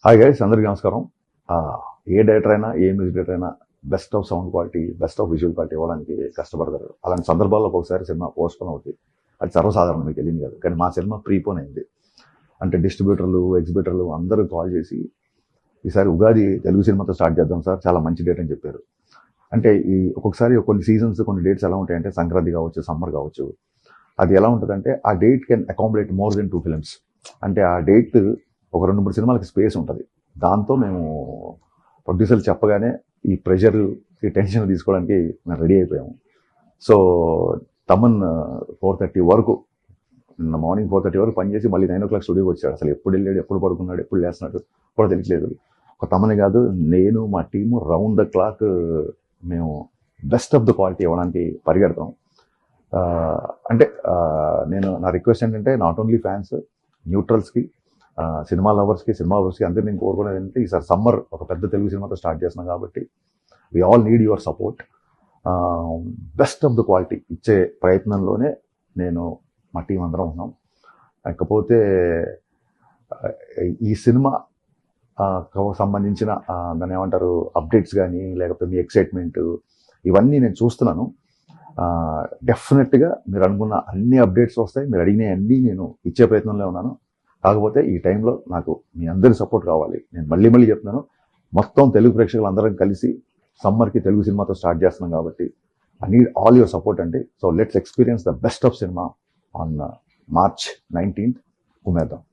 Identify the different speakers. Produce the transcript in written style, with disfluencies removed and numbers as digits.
Speaker 1: Hi guys, అందరికీ నమస్కారం. ఏ director అయినా, ఏ మ్యూజిక్ డైరెక్టర్ అయినా best of sound quality, best of visual quality ఇవ్వడానికి కష్టపడతారు. అలాంటి సందర్భాల్లో ఒకసారి సినిమా పోస్ట్పోన్ అవుతుంది. అది సర్వసాధారణం, మీకు తెలియదు కాదు. కానీ మా సినిమా ప్రీపోన్ అయింది. అంటే డిస్ట్రిబ్యూటర్లు, ఎగ్జిబిటర్లు అందరూ కాల్ చేసి ఈసారి ఉగాది తెలుగు సినిమాతో స్టార్ట్ చేద్దాం సార్, చాలా మంచి డేట్ అని చెప్పారు. అంటే ఈ ఒక్కొక్కసారి కొన్ని సీజన్స్, కొన్ని డేట్స్ ఎలా ఉంటాయంటే సంక్రాంతి కావచ్చు, సమ్మర్ కావచ్చు. అది ఎలా ఉంటుందంటే ఆ date can accommodate more than 2 films. అంటే ఆ డేట్ ఒక 2-3 సినిమాలకి స్పేస్ ఉంటుంది. దాంతో మేము ప్రొడ్యూసర్లు చెప్పగానే ఈ ప్రెషర్, ఈ టెన్షన్ తీసుకోవడానికి మేము రెడీ అయిపోయాము. సో తమన్ 4:30 వరకు, నిన్న మార్నింగ్ 4:30 వరకు పనిచేసి మళ్ళీ 9 o'clock స్టూడియోకి వచ్చాడు. అసలు ఎప్పుడు వెళ్ళాడు, ఎప్పుడు పడుకున్నాడు, ఎప్పుడు లేస్తున్నాడు కూడా తెలియట్లేదు. ఒక తమని కాదు, నేను మా టీము రౌండ్ ద క్లాక్ మేము బెస్ట్ ఆఫ్ ద క్వాలిటీ ఇవ్వడానికి పరిగెడతాం. అంటే నేను నా రిక్వెస్ట్ ఏంటంటే, నాట్ ఓన్లీ ఫ్యాన్స్, న్యూట్రల్స్కి, సినిమా లవర్స్కి, అందరినీ నేను కోరుకునేది ఏంటంటే, ఈసారి సమ్మర్ ఒక పెద్ద తెలుగు సినిమాతో స్టార్ట్ చేస్తున్నాం కాబట్టి we all need your support. Best of the quality ఇచ్చే ప్రయత్నంలోనే నేను, మా టీం అందరం ఉన్నాం. లేకపోతే ఈ సినిమా సంబంధించిన దాన్ని ఏమంటారు, అప్డేట్స్ కానీ, లేకపోతే మీ ఎక్సైట్మెంట్, ఇవన్నీ నేను చూస్తున్నాను. డెఫినెట్గా మీరు అనుకున్న అన్ని అప్డేట్స్ వస్తాయి. మీరు అడిగిన అన్నీ నేను ఇచ్చే ప్రయత్నంలో ఉన్నాను. కాకపోతే ఈ టైంలో నాకు మీ అందరి సపోర్ట్ కావాలి. నేను మళ్ళీ చెప్తున్నాను, మొత్తం తెలుగు ప్రేక్షకులు అందరం కలిసి సమ్మర్కి తెలుగు సినిమాతో స్టార్ట్ చేస్తున్నాం కాబట్టి I need all your support అండి. So let's experience the best of cinema on March 19th. ఉమేద్దాం.